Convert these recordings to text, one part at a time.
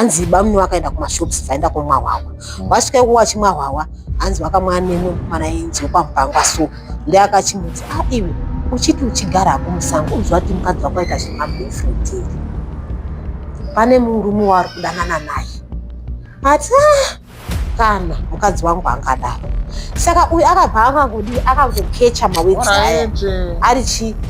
anzi bamwe wakaenda kumashops vaenda kumwa hwawa. Wasvika kuwachimwa hwawa anzi wakamwa neno mwana inzi kwamupangwa so ndakachimudza iwe uchiti uchigara kumusango uzwa kuti mukadzi wako aita zvemabefreti pane murume wari kudanana naye ati kana mukadzi wangu angadaro. Saka uyu akabva akangokecha mawedzi aya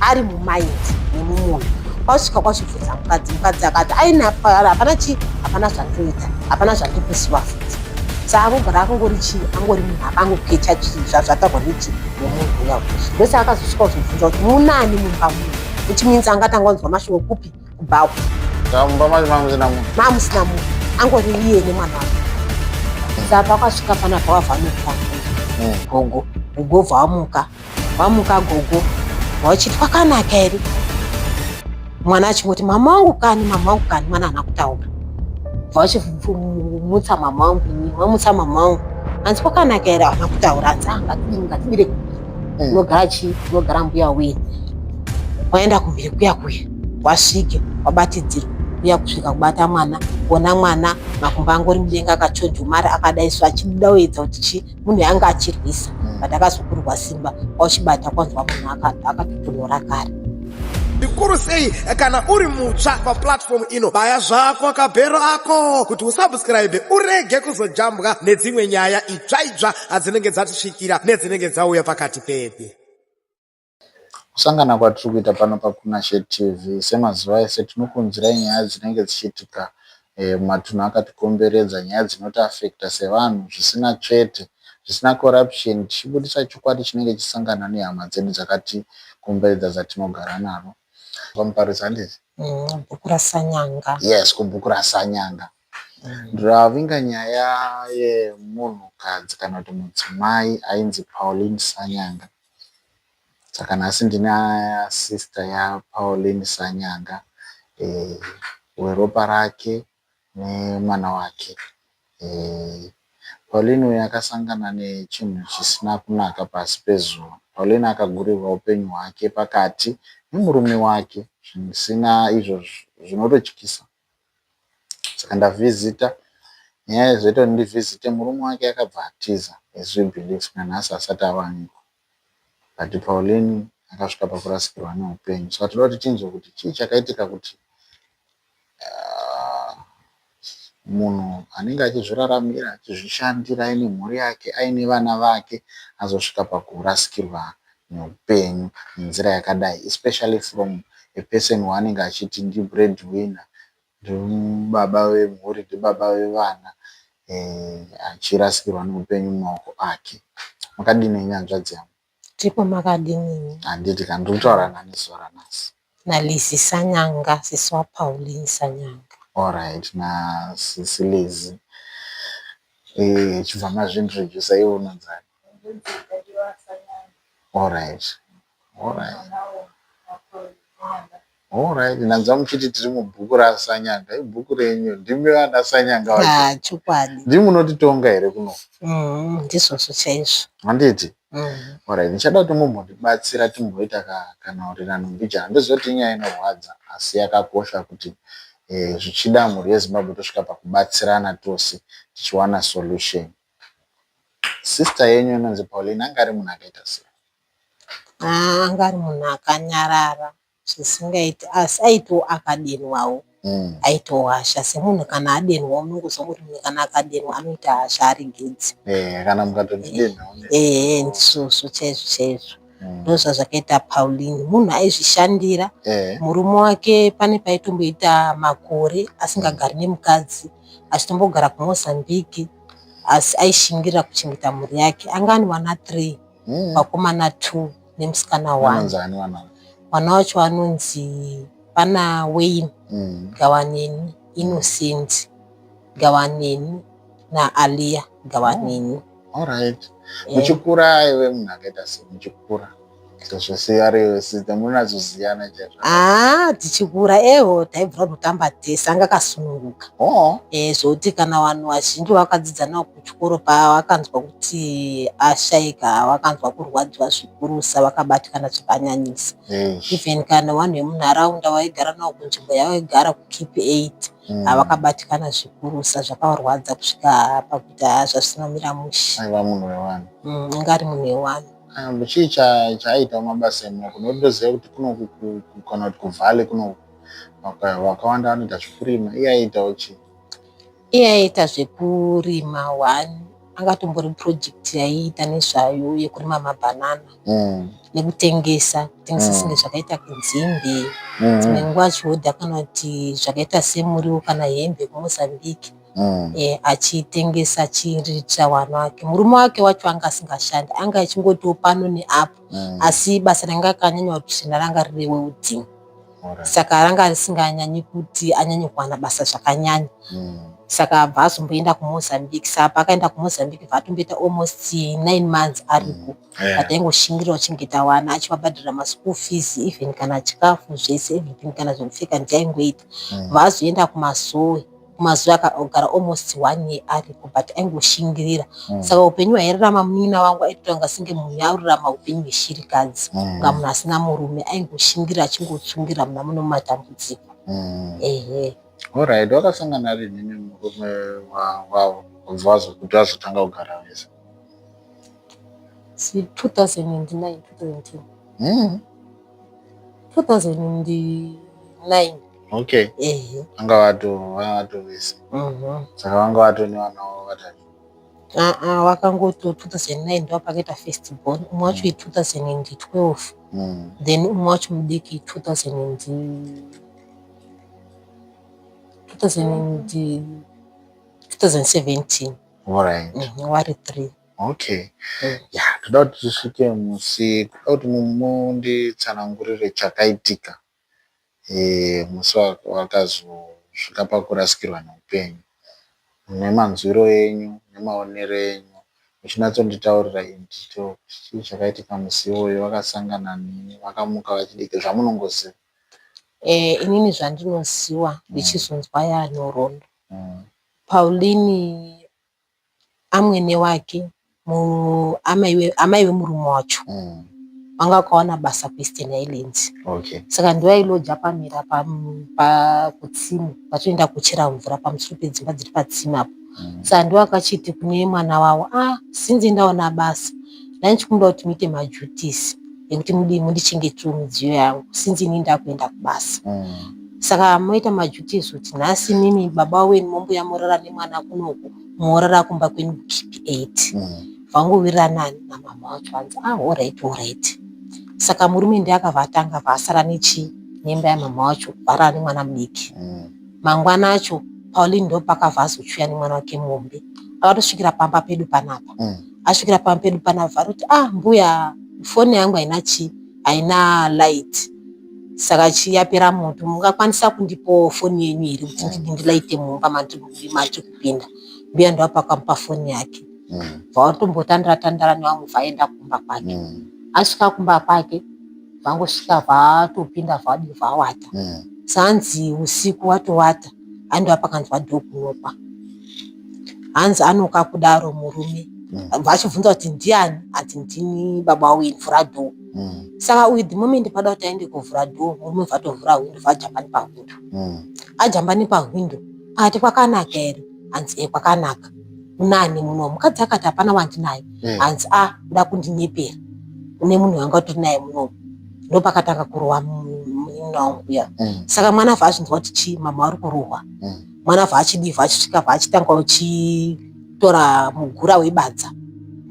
ari mumaindi nemumunhu. Wasvika kwachibvunza mukadzi akati hapana zvandoita, hapana zvandikusiwa futi. Saka akogara angori munhu akangokecha zvazvatarwa nemunhu uya. Ndosaka akazosvika kuzobvunza kuti munani mumba muno, which means angatanga kunzwa mashoko kupi kubvapo. Mamusina munhu, angori iye nemwana wake. Saka akasvika panapa wavhanuka gogo, gogo wamuka gogo, wachiti kwakanaka ere? Mwana achingoti mama wangu kani, mwana haana kutaura. Vachimutsa mama wangu, wamutsa mama wangu. Anzi kwakanaka ere haana kutaura, anzi ngatibire unogara mbuya wini. Waenda kumbiri kuya wasvike, wabatidzirwa, uya kusvika kubata mwana, kuona mwana makumbo angori mudenga akachonjomara akadaiswa achidawedza kuti munhu yanga achirwisa. But akazokurwa simba, wachibata kwanzwa munhu akatotonora kare. Zvikuru sei kana uri mutsva paplatform ino, baya zvako akabhero ako kuti usubscribe urege kuzojambwa nedzimwe nyaya itsva adzinenge dzatisvikira nedzinenge dzauya pakati pedu. Kusangana kwatiri kuita pano paKunashe TV semazuva ese tinokunzira nyaya dzinenge dzichiitika matunhu akatikomberedza, nyaya dzinotiafekta sevanhu zvisina tsvete, zvisina corruption, tichibudisa chokwadi chinenge chisangana nehama dzedu dzakatikomberedza dzatinogara naro. Pamuparisa ndizvi? Bhuku raSanyanga. Yes, kubhuku raSanyanga. Ndavinga nyaya yemunhukadzi kana kuti mudzimai ainzi Pauline Sanyanga. Saka nhasi ndina sister yaPauline Sanyanga, weropa rake nemwana wake. Pauline uyu akasangana nechinhu chisina kunaka pasi pezuva. Pauline akagurirwa upenyu hwake pakati nemurume wake, zvisina izvo zvinototyisa. Saka ndavhizita nyaya zvoita kuti ndivhizite, murume wake akabva atiza as we believe nanhasi asati awanikwa. But Pauline akasvika pakurasikirwa neupenyu. Saka toda kuti tinzwe kuti chii chakaitika kuti munhu anenge achizviraramira, achizvishandira, aine mhuri yake, aine vana vake, azosvika pakurasikirwa neupenyu nenzira yakadai, especially from a person waanenge achiti ndibreadwinner, ndibaba vemhuri, ndibaba vevana, achirasikirwa neupenyu mumaoko ake. Makadini nyanzva dzenyu? Tipo makadini? Handiti kana ndikutaura nani zuva ranhasi. naLizzy Sanyanga, sisi waPauline Sanyanga. Alright, na sisi Lizzy. Chibva mazvintroduce iwe unonzani? Alright. Nanzwa muchiti tiri mubhuku raSanyanga. Ibhuku renyu ndimi vana Sanyanga wacho. Chokwadi. Ndimi munotitonga here kuno? Ndizvozvo chaizvo. Handiti? Alright, ndichada kuti mumbotibatsira timboita kana urirano mbijana. Ndozoti nyaya inorwadza asi yakakosha kuti zvichida mhuri yeZimbabwe tosvika pakubatsirana tose tichiwana solution. Sister yenyu inonzi Pauline anga ari munhu akaita sei? Anga ari munhu akanyarara zvisingaiti, asi aitowo akadenwawo. Aitowo hasha semunhu kana adenwa unongozwa kuti kana akadenwa anoita hasha ari gedzi. Kana mukatotidenwa. Ndizvozvo chaizvo. Ndozvazvakaita Pauline, munhu aizvishandira. Murume wake pane paitomboita makore asingagari nemukadzi, achitombogara kuMozambique, asi aishingirira kuchengeta mhuri yake. Anga ane vana 3, vakomana 2 nemusikana 1. Mwana wacho anonzi pana Wayne Gawaneni, Innocent Gawaneni naAlia Gawaneni. Alright. Muchikura iwe munhu akaita sei muchikura? Zvose ari sister munazoziyana chaizvo. Tichikura taibvira kutamba tese anga akasununguka. Zvoti kana vanhu vazhinji vakadzidza nawo kuchikoro pavakanzwa kuti ashaika, vakanzwa kurwadziwa zvikurusa, vakabatikana zvakanyanyisa. Even kana vanhu vemunharaunda vaigara nawo kunzvimbo yavaigara kuKipi 8 havakabatikana zvikurusa, zvakavarwadza kusvika pakuti zvazvinomira mushe. Aiva munhu wevanhu. Anga ari munhu wevanhu. Chii chaaita mabasa emaoko? Unotoziva kuti kuno kana kuti kuVhale kuno vakawanda vanoita zvekurima. Iye aiitawo chii? Iye aiita zvekurima. Angatombori project yaiita nezvayo yekurima mabhanana nekutengesa zvinhu zvakaita kunzimbe, dzimwe nguva chihodha kana kuti zvakaita semuriwo kana hembe kuMozambique. Achitengesa achiriritira vanhu vake. Murume wake wacho anga asingashandi, anga achingotiwo pano neapo, asi basa ranga akanyanya kutsvina ranga riri welding. Saka ranga risinganyanyi kuti anyanye kuwana basa zvakanyanya. Saka abva azomboenda kuMozambique. Saka paakaenda kuMozambique vatomboita almost 9 months ariko. Ataingoshingirira uchingeta wana achivabhadhira maschool fees, even kana chikafu zvese, everything, kana zvekupfeka ndiaingoita. Vazoenda kumazoe akagara almost 1 year ariko, but aingoshingirira. Saka upenyu hwairarama munina wangu aitoita kunga senge munhu aurarama upenyu hweshirikadzi, kunga munhu asina murume, aingoshingirira achingotsungira muna muno mumatambudziko. Alright, wakasangana rini nemurume wavo kuti vazotanga kugara vese? 2009, 2009. Okay. Vanga vato vese. Saka vanga vato nevana vavo vatatu. Vakangoto 2009 ndo pakaita first born, umwe wacho 2012. Then umwe wacho mudiki 2017. Alright. Vari 3. Okay. Toda kuti tisvike musi, kuda kuti munditsanangurire chakaitika musi wakazosvika pakurasikirwa neupenyu, nemanzwiro enyu nemaonero enyu, muchinatsonditaurira indito chii chakaitika musi iwoyo, vakasangana nini, vakamuka vachidike, zvamunongoziva? Inini zvandinoziva ndichizonzwa yaNhoroondo, Pauline amwene wake amai vemurume wacho vanga vakawana basa kuEastern Highlands. Saka ndovailoja pamira kutsime vatoenda kuchera mvura pamusoro pedzimba dziri patsime apo. Saka ndovakachiti kune mwana wavo, sinzi ndaona basa ndanichikumba kuti muite maduties ekuti mundichengetewo midziyo yangu, sinzi ini ndakuenda kubasa. Saka moita maduties kuti nhasi mimi baba wenyu mombuya morara nemwana kunoku, morara kumba kwenyu kuKipi 8. Vangowirirana namama wacho vanzi alright. Saka murume ndiye akavatanga vasara nemba yamama wacho, varara nemwana mudiki. Mangwana acho Pauline ndo pakabva azochuya nemwana wake mombe. Akatosvikira pamba pedu panapa. Asvikira pamba pedu panapa varoti mbuya foni yangu haina light. Saka yapera moto, mungakwanisa kundipo foni yenyu here kuti ndilaite mumba mati kupinda. Mbuya ndo pakamupa foni yake. Vatombotandara nevamwe vaenda kumba kwake. Asvika kumba kwake vangosvika vatopinda vawata. Sanzi usiku watowata ando pakanzwa dhokunopa. Hanzi anoka kudaro murume. Vachibvunza kuti ndiani, ati ndini baba wenyu, vhura dhoo. Saka with the moment pada kuti aende kuvhura dhoo, murume vatovhura hwindo vajamba nepahwindo. Ajamba nepahwindo, ati kwakanaka here? Hanzi kwakanaka. Unani muno? Mukadzi akati hapana wandinaye. Hanzi uda kundinyepera. Une munhu wanga utori naye muno. Ndo pakatanga kurohwa munina wangu uya. Saka mwana vazvinzwa kuti mama ari kurohwa. Mwana vachidivha achisvika vachitanga uchitora mugura webadza.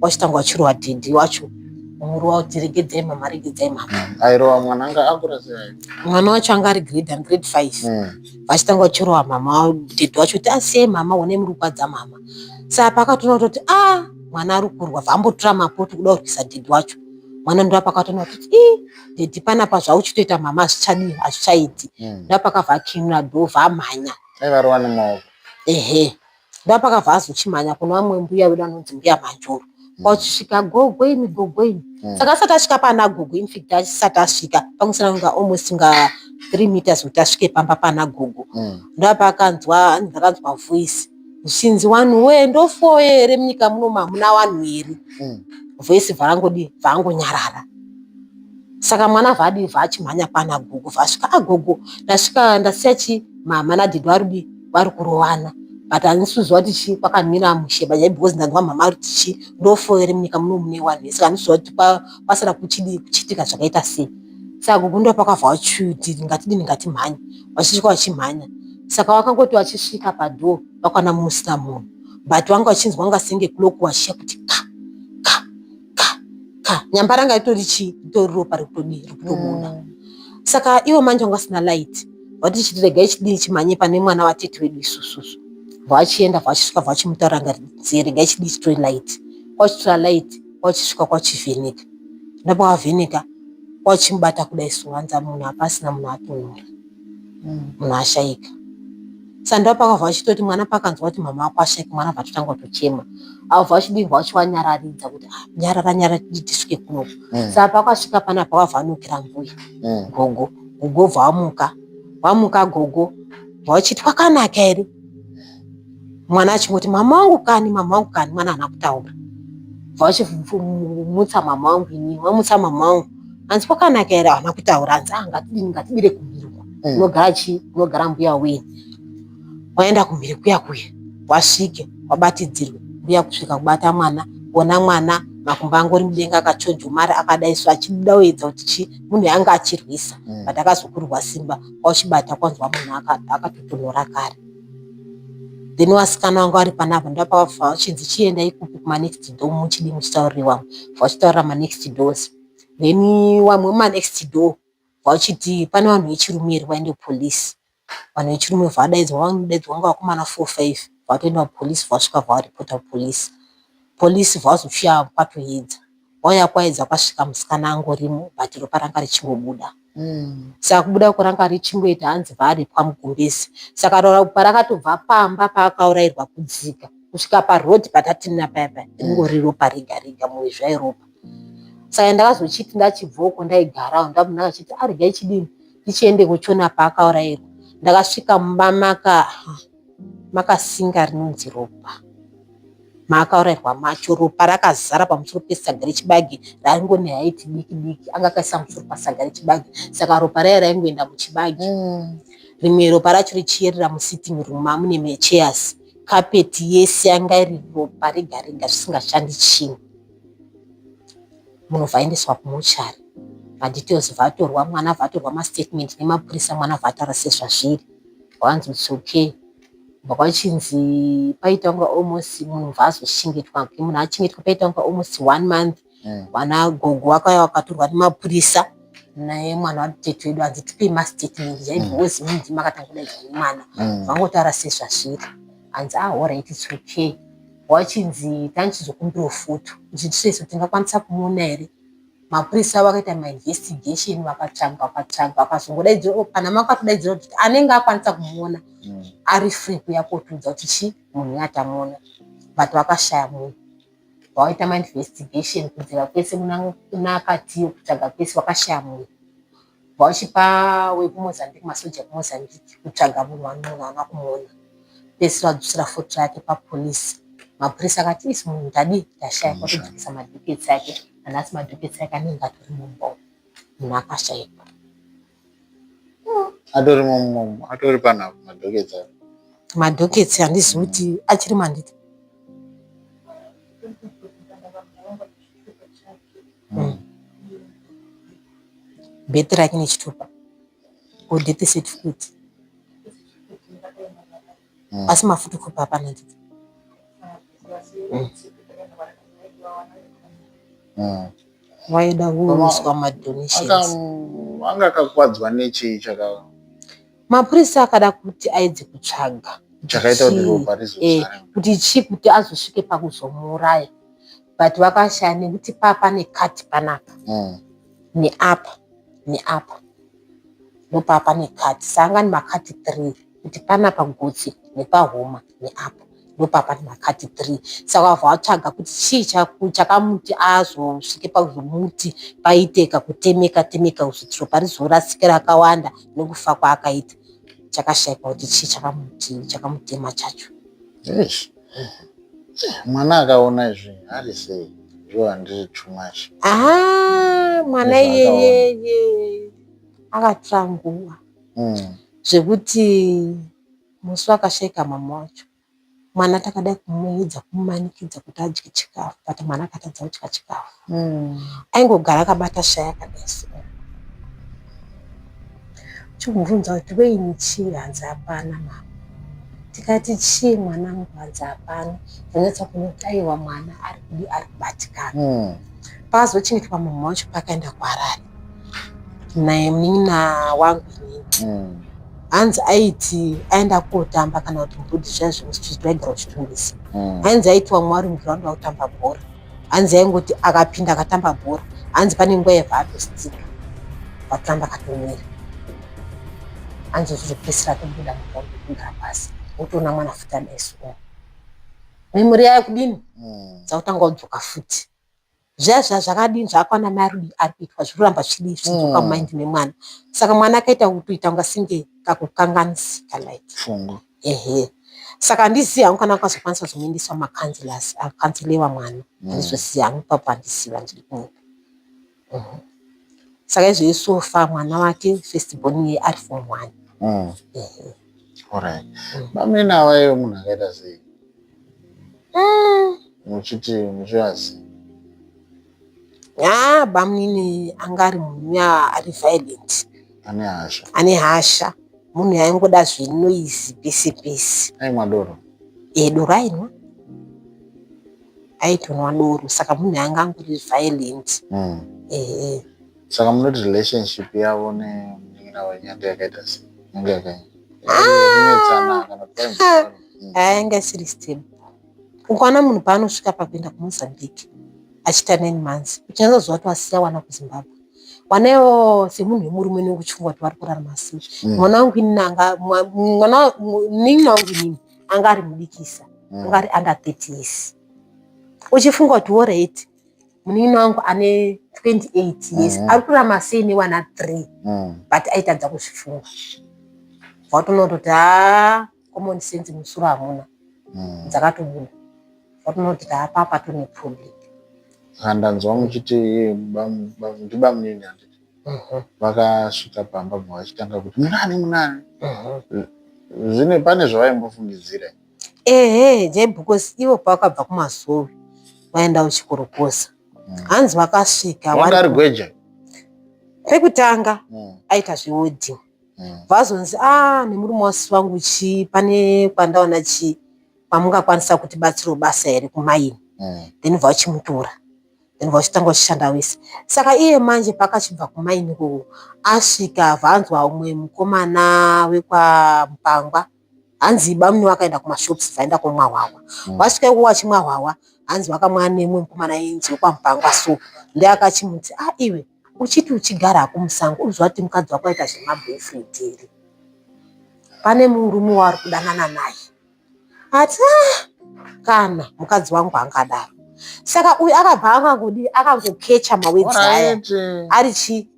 Wachitanga uchirohwa dhedhi wacho. Muruwa kuti regedzai mama, regedzai mama. Airohwa mwana anga akura sei? Mwana wacho anga ari grade 5. Vachitanga uchirohwa mama, dhedhi wacho kuti asiyai mama, une murikwadza mama. Saka pakatoona kuti mwana ari kurwa, vambotora mapoto kuda kurwisa dhedhi wacho. Mwana ndo pakatoona kuti dhedhi panapa zvauchitoita mama hazvichaiti. Ndo pakabva akinura dhoo vamhanya. Aivarohwa nemaoko. Ndo pakabva azochimhanya kuna vamwe mbuya vedu anonzi mbuya Manjoro. kwachisvika gogweni. Saka asati asvika pana gogo, in fact asati asvika pakusina kunga almost nga 3 meters kuti asvike pamba pana gogo, ndakanzwa voice zvichinzi wanhu we ndofoyo here munyika muno hamuna wanhu here. Voice vhangonyarara. Saka mwana vachimhanya pana gogo, vasvika gogo, ndasiya mama nadhedhi vari kurovana, but handisiziva kuti kwakamira musheba because ndanzwa mama ari kuti ndofoyo here munyika muno mune wanhu here. Saka handisiziva kuti pasara kuchitika zvakaita sei. Saka gogo ndo pakabva kuti ngatimhanye, vachisvika vachimhanya. Saka vakangoti vachisvika padhoo vakaona musina munhu, but vanga vachinzwa kunga senge clock wachia kuti ka nyamba ranga ritori ropa rikutobuda. Saka ivo manje vanga vasina light, vati chiregai chimhanye pane mwana watete wedu isususu. Vachienda vachisvika vachimutaura ngati regai chitori light. Kwachitora light, kwachisvika kwachivheneka. Ndapakavheneka kwachimubata kudai suwanza, munhu hapasina munhu atonhora, munhu ashaika. Saka ndapakabva vachitoti mwana pakanzwa kuti mama wako ashaika, mwana bvatotanga kutochema. Avo vachivanyararidza kuti nyarara tisvike kunoku. Saka pakasvika panapa vakavhanukira mbuya gogo vamuka gogo vachiti kwakanaka here. Mwana achingoti mama wangu kani, mwana haana kutaura. Vachimutsa mama wangu, inini wamutsa mama wangu, hanzi kwakanaka here, haana kutaura. Hanzi ngatibire kumirwa, unogara mbuya wenyu. Waenda kumhiri kuya wasvike wabatidzirwe. Mbuya kusvika kubata mwana, kuona mwana makumbo angori mudenga akachonjomara akadaiswa achidawedza kuti munhu yanga achirwisa, but akazokurwa simba. Wachibata kwanzwa munhu akatotonhora kare. Then wasikana wanga ari panapa ndapakabva vachinzi chienda ikupi kuma-next door muchidi muchitaurira vachitaurira ma-next doors. Then wamwe ma-next door vachiti pane vanhu vechirume here vaende kupolisi. Vanhu vechirume vadaidzwa vanga vakomana 4-5, vatoenda kupolisi, vasvika varipota kupolisi. Polisi vazofia kwatoedza, wauya kwaedza kwasvika musikana angorimo, but ropa ranga richingobuda. Saka kubuda kwaranga richingoita hanzi varipwa mugumbezi. Saka ropa rakatobva pamba paakaurayirwa kudzika kusvika parodi patatinina paya ringori ropa rega muviri zvairopa. Saka ndakazochiti ndachibvoko ndaigarawo, ndamunhu akachiti regai chidini ndichiende kuchiona paakaurayirwa. Ndakasvika mumba makasinga rinonzi ropa. Maakaurayirwa macho ropa rakazara pamusoro pesaga rechibage raingone haiti diki anga akaisa musoro pasaga rechibage. Saka ropa raingoenda muchibage. Rimwe ropa racho richiyerera musitting room mune mechairs. Kapeti yese yanga iri ropa rega zvisingashandi chinhu. Munhu vaendeswa kumuchari. Madetails vatorwa, mwana vatorwa mastatement nemapurisa, mwana vataura sezvazviri. Wanzi it's okay. Vakachinzi paita kunga almost munhu vazoshingetwa, munhu achingetwa paita kunga almost 1 month. Vana gogo vakauya vakatorwa nemapurisa naye mwana watete wedu anzi tipe mastatement zvaibhozi munzi makatanga kudaidza nemwana. Vangotaura sezvazviri. Anzi alright it's okay. Wachinzi tanichizokumbira foto kuti tiseso tingakwanisa kumuona here. Mapurisa vakaita ma-investigation vakatsvaga vakazongodaidzira kana makatodaidzira kuti anenge akwanisa kumuona ari free kuya kotudza kuti munhu atamuona, but vakashaya munhu. Vaita ma-investigation kudzira kwese kunakatiyo kutsvaga kwese vakashaya munhu. Vachipa wekumozambique, masoja ekumozambique kutsvaga munhu haana kumuona. Pesi vadzosera foto yake papolisi. Mapurisa akati isi munhu ndashaya kwatodzikisa madhoketsi ake, handasi madhoketsi ake anenge atori mumba. Munhu akashayikwa. Atori pana madhoketsi ake. Madhoketsi handizivi kuti achiri manditi. Bheti rake nechitupa. Death certificate. Asi mafotokopi hapana nditi. Waida kuiswa madonations. Anga akakwadzwa nechii chaka? Mapurisa akada kuti aedze kutsvaga chakaita kuti ropa rizozara. Kuti chii kuti azosvike pakuzomuuraya. But vakashaya nekuti pane kati panapa. Neapa. Ndopapa pane kati. Sanga ni makati 3. Kuti panapa gotsi nepahuma neapa. ndopapa makati 3. Saka wabva watsvaga kuti chii chakamuti azosvike pakuzomuti paite kakutemeka usvitsiro parizorasikira rakawanda nekufa kwaakaita. Chakashayikwa kuti chii chakamutema chacho. Mwana akaona izvi ari sei? Zvo handiri chumashi. Mwana iyeye akatora nguva zvekuti musi wakashayika mama wacho, mwana takadai kumuedza kumumanikidza kuti adye chikafu, but mwana akatadza kudya chikafu. Aingogara akabata shaya akadai so. Chikubvunza kuti weini chii? Hanzi hapana mama. Tikati chii mwanangu? Hanzi hapana. Zvinoita kuti aiwa mwana ari kubatikana. Pakazochingetwa mama wacho pakaenda kuHarare naye munina wangu inini. Hanzi aiti aenda kotamba kana kuti mbudzi zvaigara uchitungisa. Hanzi aiti wamwe ari mugiraundi wakutamba bhora. Hanzi aingoti akapinda akatamba bhora. Hanzi pane nguva yabva atostika vatamba akatomira. Hanzi zvozopedzisira tobuda mugiraundi kugara pasi. Wotoona mwana futi adaisuwa. Memori yayo kudini? Dzakutanga kudzoka futi. Zviya zvakadini zvakwana mai ari kuitwa zvikuramba zvidzoka mumaindi memwana. Saka mwana akaita kutoita kunga singe kakukanganisika like. Fungo. Saka handisiyi hangu kana kwazokwanisa kuzomuendesa kumakanzilasi, akanzilewa mwana. Handizosiyi hangu ipapo handisiyi ndiri kunyika. Saka izvoisofa mwana wake firstborn iye ari form 1. Alright. Bamina wayo munhu akaita sei? Muchiti muchivazi? Bamunini anga ari munhu ari violent. Ane hasha. Munhu aingoda zvinoizi pese pese. Aimwa doro? Doro ainwa. Aitonwa doro. Saka munhu anga angori violent. Saka munoti relationship yavo nemunin'ina wenyu yakaita sei? Yanga yakaita. Yanga isiri stable. Ukaona munhu paanosvika pakuenda kuMozambique achita 9 months, uchanzozwa kuti wasiya wana kuZimbabwe. Wanayo semunhu wemurume nekuchungwa kuti vari kurarama sei. Mwana wangu inini anga ari mudikisa, anga ari under 30 years. Uchifunga kuti alright, munin'ina wangu ane 28 years, ari kurarama sei newana 3, but aitadza kuzvifunga. Watonototi common sense musoro hamuna. Dzakatobuda. Watonoti apapa tone problem. Handanzwa muchiti ndibamunini handiti. Vakasvika pamba vachitanga kuti munani. Zvine pane zvavaimbofungidzira. Because ivo pakabva kumazowe vaenda uchikorokosa. Hanzi vakasvika wanga ari gweja. Pekutanga aita zvewedding. Vazonzi nemurume wasi wangu pane kwandaona pamungakwanisa kuti batsiro basa here kumaini. Then vachimutora. Then vachitanga kushanda wese. Saka iye manje pakachibva kumaini asvika vanzwa umwe mukomana wekwa Mupangwa. Hanzi bamuni wakaenda kumashops vaenda kumwa hwawa. Vasvika wachimwa hwawa, hanzi wakamwa nemwe mukomana yenzi wekwa Mupangwa so. Ndiye akachimuti iwe uchiti uchigara kumusango uzwa kuti mukadzi wako aita zvemaboyfriend here. Pane murume waari kudanana naye. Ati kana mukadzi wangu angadaro. Saka uyu akabva akangokecha mawedzi aya.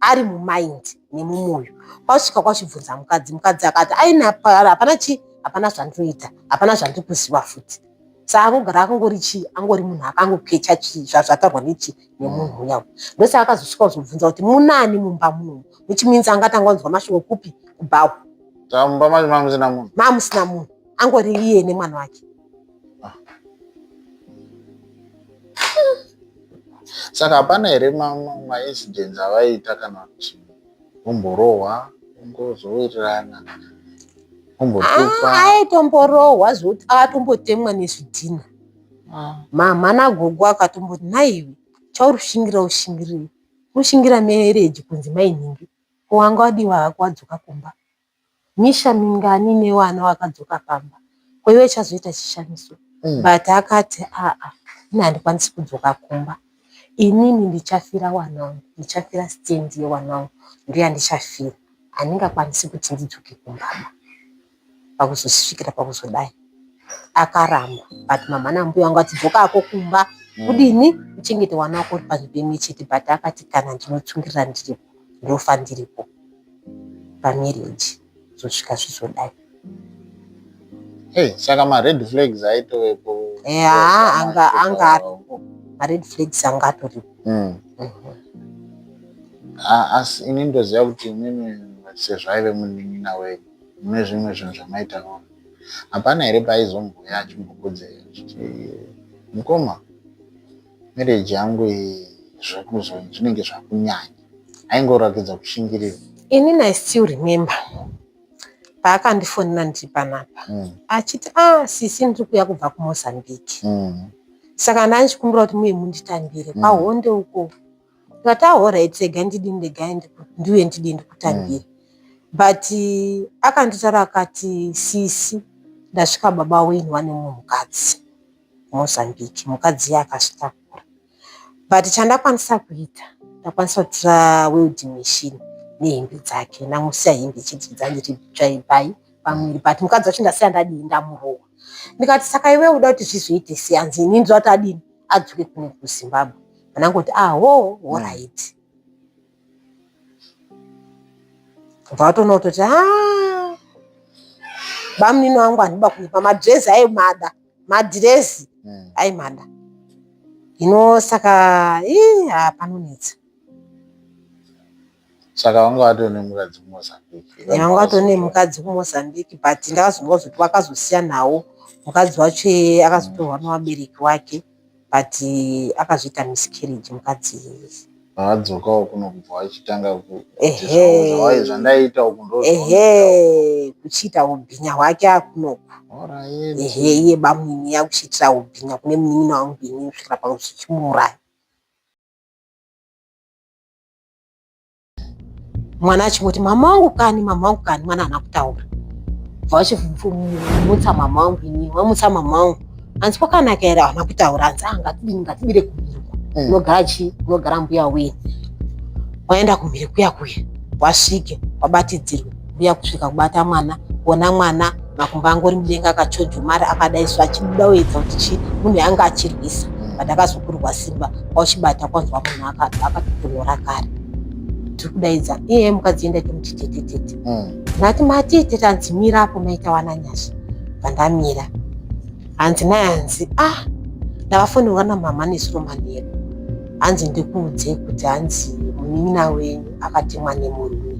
Ari mumind nemumwoyo. Pasvika kwachibvunza mukadzi akati aina hapana zvandinoita, hapana zvandiri kuziva futi. Saka akagara angori munhu akangokecha zvazvatarwa nemunhu uya. Ndosaka akazosvika kuzobvunza kuti munani mumba muno. Which means angatanga kunzwa mashoko kupi kubawu. Mumba macho mamusina munhu. Mamusina munhu. Angori iye nemwana wake. Saka hapana here maincidents avaita kana kuti kumborohwa, kungozowirirana, kumbotupa? Aitomborohwa zvokuti akatombotemwa nezvidhina. Mama nagogo akatomboti naiwe chauri kushingira ushingirei? Ushingira marriage kunzi mainhingi. Wanga wadiwa hako wadzoka kumba. Misha mingani newana wakadzoka pamba. Kwa hiyo chazoita chishamiso. But akati ina handikwanisi kudzoka kumba. Inini ndichafira wanangu, ndichafira stand yewanangu, ndiye ndichafira. Handingakwanisi kuti ndidzoke kumbaba. Pakuzosvikira pakuzodai. akaramba but mama nambuya wangu ati dzokako kumba kudini uchengete wana wako uri panzvimbo imwe chete but akati kana ndinotsungirira ndiripo ndofa ndiripo pamarriage zosvika zvizodai. Saka ma-red flags aitovepo. Anga aripo ma-red flags anga atoripo. Asi ini ndoziva kuti imimi sezvo aive munin'ina wenyu mune zvimwe zvinhu zvamaitawo, hapana here paaizomboya achimbokudze achiti mukoma marriage yangu zvinenge zvakunyanya, aingoratidza kushingirira? Inini I still remember paakandifonera ndiri panapa achiti sisi ndiri kuuya kubva kuMozambique, saka ndanchikumbira kuti muye munditambire pahonde uko. Ndikati alright regai ndidini regai ndiuye ndidini ndikutambire. But akanditaura akati sisi ndasvika baba wenyu wane mumwe mukadzi Mozambique, mukadzi akazvitakura. But chandakwanisa kuita ndakwanisa kutora welding machine nehembe dzake namusiya hembe chete dzandiri tsvaipai pamwiri, but mukadzi wacho ndasiya ndadini ndamurowa. Ndikati saka iwe uda kuti zvizoite sei? Hanzi ini ndinoda kuti adini adzoke kune kuZimbabwe. Vanangoti alright. Vatoona kutoti bamunini wangu andiba kuipa madresi aimada, madresi aimada. Saka panonetsa. Saka wanga watone mukadzi kuMozambique? Wanga watone mukadzi kuMozambique but ndakazonga kuti wakazosiya nawo mukadzi wacho akazotorwa nevabereki wake but akazviita miscarriage mukadzi. Akadzokawo kuno kubva achitanga zvandaita uku kuchiita ubhinya hwake akunoku. Iye bamunini yakuchiitira ubhinya kune munin'ina wangu ini kusvikira pakuchimuuraya. Mwana achingoti mama wangu kani, mwana haana kutaura. Vachimutsa mama wangu ini, wamutsa mama wangu. Hanzi pakanaka here haana kutaura, hanzi ngatibire kumhiri. Unogara mbuya wenyu. Waenda kumhiri kuya wasvike wabatidzirwe mbuya kusvika kubata mwana, kuona mwana makumbo angori mudenga akachonjomara akadaiswa achibuda wedza kuti munhu yanga achirwisa. But akazokurwa simba wauchibata kwanzwa munhu akatotonhora kare. Tiri kudaidza mukadzi enda tomuti tete. Ndati mati tete hanzi mira apo maita wana nyasha. Pandamira hanzi naye hanzi ndavafonerwa namama nesuro manheru. Hanzi ndikuudze kuti hanzi munin'ina wenyu akatemwa nemurume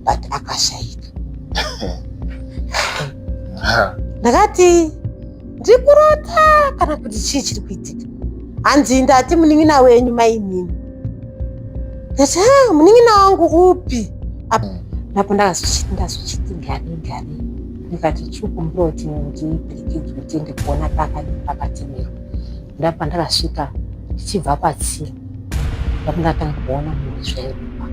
but akashaika. Ndakati ndiri kurota kana kuti chii chiri kuitika? Hanzi ndati munin'ina wenyu mainini. Ndati munin'ina wangu upi? Napo ndazochiti gare. Ndikati chikumbura kuti ndipirikidzwe tiende kuona pakatemerwa. Ndapa ndakasvika ndichibva patsiro ndapo ndatanga kuona mhuri zvairupa.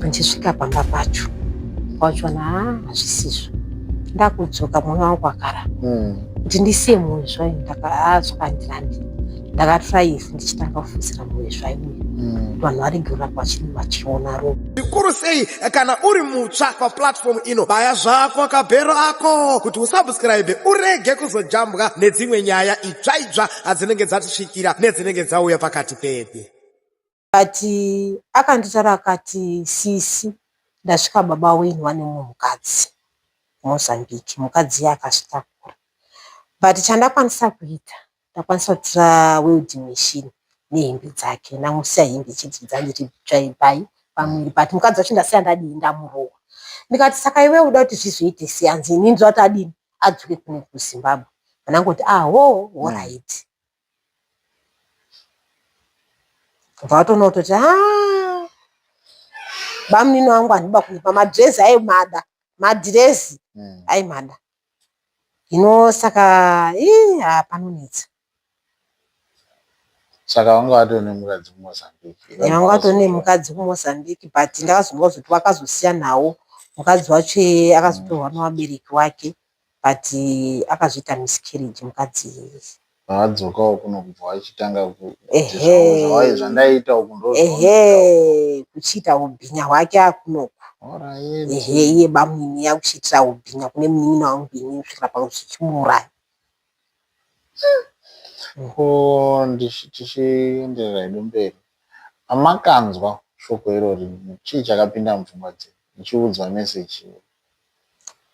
Ndichisvika pamba pacho wachiona hazvisizvo. Ndakudzoka mwoyo wangu akaramba kuti ndisiye mwoyo zvayo. Zvakandinandira ndakatora ivhu ndichitanga kufudzira mwoyo zvayo vanhu varegererapo vachiona ropa. Zvikuru sei kana uri mutsva paplatform ino, baya zvako akabhero ako kuti usubscribe urege kuzojambwa nedzimwe nyaya itsvaitsva dzinenge dzatisvikira nedzinenge dzauya pakati pedu. But akanditaura akati sisi ndasvika baba wenyu wane mumwe mukadzi Mozambique, mukadzi akazvitakura. But chandakwanisa kuita ndakwanisa kutora welding machine nehembe dzake namusiya hembe chete dzandiri tsvaipai pamwiri, but mukadzi wacho ndasiya ndadini ndamurowa. Ndikati saka iwe uda kuti zvizoite sei? Hanzi ini ndinoda kuti adini adzoke kune kuZimbabwe. Vanangoti alright. Vatoona kutoti bamunini wangu andiba kuipa madresi aimada, madresi aimada. Saka panonetsa. Saka wanga watone mukadzi kuMozambique? Wanga watone mukadzi kuMozambique but ndakazonga kuti wakazosiya nawo mukadzi wacho akazotorwa nevabereki wake but akazviita miscarriage mukadzi. Pawadzokawo kuno kubva wachitanga kuti zvandaita uku kuchiita ubhinya hwake akunoku. Iye bamwini yakuchitira ubhinya kune munin'ina wangu ini kusvikira zvichimuuraya. Ko tichienderera hedu mberi, pamakanzwa shoko irori chii chakapinda mupfungwa dzenyu muchiudzwa meseji?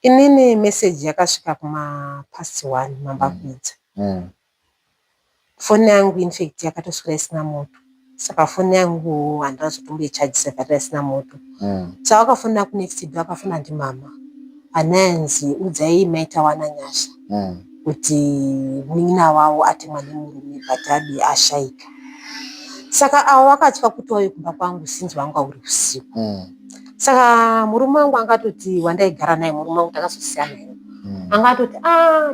Inini meseji yakasvika kuma1:30 mambakwedza. Foni yangu infact yakatoswera isina moto, saka foni yangu handina kuzotomboichajisa yakatoswera isina moto. Chawakafonera kunext day wakafonera ndimama ananzi udzai maitawana nyasha kuti munin'ina wavo atemwa nemurume but ashaika. Saka avo vakatya kutouya kumba kwangu sinzi wanga uri usiku. Saka murume wangu angatoti wandaigara naye, murume wangu takazosiyana naye, angatoti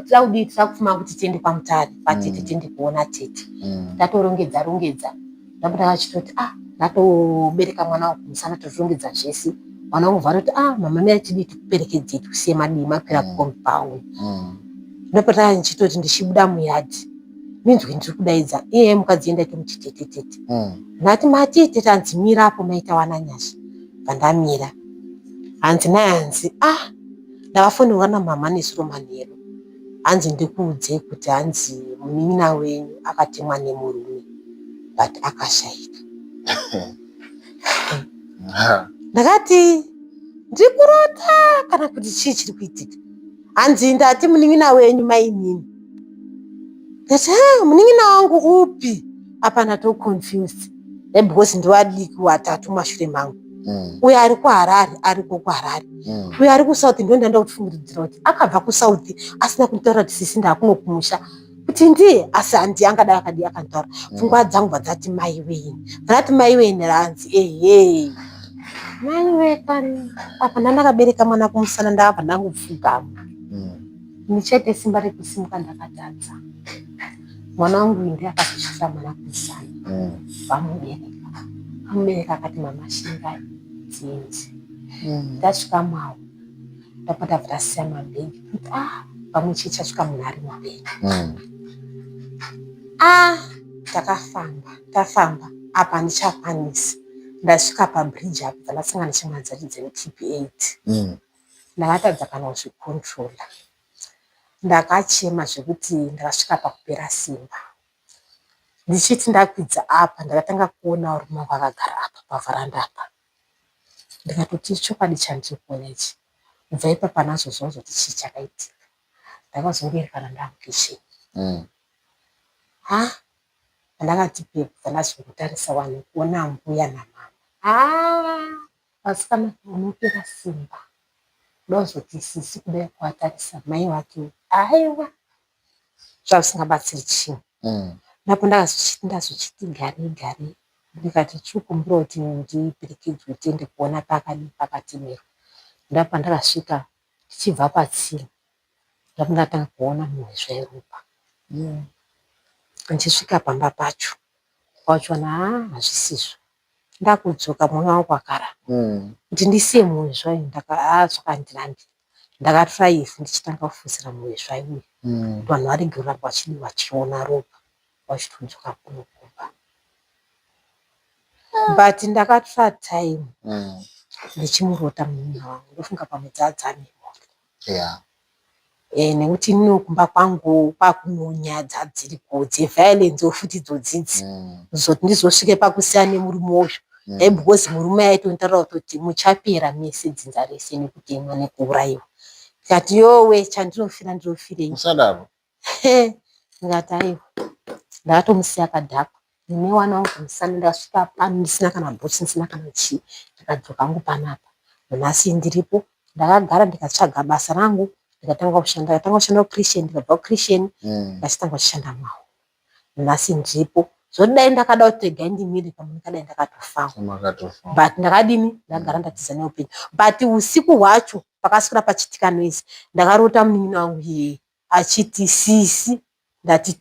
tida kudii, tida kufuma kuti tiende kwaMutare kwatete tiende kuona tete. Ndatorongedza ndapota kachitoti ndatobereka mwana wangu kumusana, tozorongedza zvese. Mwana wangu bva kuti mama meatidi tikuperekedze tikusiye madii makwira kucompound. Ndapota nchitoti ndichibuda muyadhi minzwi ndiri kudaidza, iye mukadzi enda tomuti tete. Ndati mati tete anzi mira apo maitawana nyasha. Pandamira hanzi naye hanzi ndakafonerwa namama nesuro manheru, hanzi ndikuudze kuti hanzi munin'ina wenyu akatemwa nemurume but akashaika. Ndakati ndiri kurota kana kuti chii chiri kuitika? Hanzi ndati munin'ina wenyu mainini. Ndati munin'ina wangu upi? Apa ndatoconfused because ndiwadiki watatu mashure mangu. Uyo ari kuHarare ariko kuHarare, uyo ari kuSouth ndo ndanda kufungiridzira kuti akabva kuSouth asina kutaura kuti sisi ndakuno kumusha kuti ndiye, asi handi angadai akadii akantaura. Pfungwa dzangu bvadzati maiweni, ndati maiweni ranzi maiwe kani apa ndandakabereka mwana kumusana ndakabva ndangopfugama. Ndichaite simba rekusimuka ndakatadza. Mwana wangu ndiye akazosvitsa mwana kumusana vamubereka akati mama shingai dzinzi. Ndasvika mawo ndapota ndasiya mabhegi kuti pamwe chete chasvika munhare mabhegi. Tafamba apa handichakwanisi. Ndasvika pabridge apo ndakasangana neshamwari dzacho dzeTP8. Ndakatadza kana kuzvikontrola, ndakachema zvekuti ndakasvika pakupera simba. Ndichiti ndakwidza apa ndakatanga kuona murume wangu akagara apa pavharanda apa. Ndikatoti chokwadi chandiri kuona ichi. Kubva ipapo panazozwa kuti chii chakaitika. Ndakazongoerekana ndamukicheni. Ndakati pebva ndazotarisa wanhu kuona mbuya namama. Vasikana unopera simba. Ndozoti sisi kudai kuatarisa mai wake. Aiwa. Zvavisingabatsiri chinhu. Napo ndazochiti gare. Ndikati chikumbura kuti ndiperekedzwe tiende kuona pakatemerwa. Ndapa ndakasvika tichibva patsime. Ndapo ndatanga kuona mhizha yeropa. Ndichisvika pamba pacho pachiona hazvisizvo. Ndakudzoka mwoyo wangu wakaramba kuti ndisiye mhizha iyi. Zvakandirambira. Ndakatora ivhu ndichitanga kufushira mhizha iyi kuti vanhu varege kuramba vachiona ropa vachitodzoka kunokumba. But ndakatora time ndichimurota munin'ina wangu, ndofunga pamwe dzadzamira. Nekuti ninokumba kwangu kwakunonya dzadziriko dzeviolence futi dzodzidzi zoti ndizosvike pakusiya nemurume uyu because murume aitontaura kuti muchapera mese dzinza rese nekutemwa nekuurayiwa. Ndikati yowe chandinofira ndinofirei? Musadaro. Ndikati aiwa ndakatomusiya akadhakwa. Nine wana wangu kumusana ndakasvika pano ndisina kana bhotsi ndisina kana chii. Ndikadzoka hangu panapa. Nhasi ndiripo ndakagara ndikatsvaga basa rangu. Ndakatanga kushanda kuChristian, ndikabva kuChristian ndachitanga kushanda mawo. Nhasi ndiripo. Zvodai ndakada kuti regai ndimire pamwe ndakadai ndakatofawo. But ndakadini ndagara ndatiza neupenyu. But usiku hwacho pakasvikira pachitika noizi ndakarota munin'ina wangu achiti sisi, ndati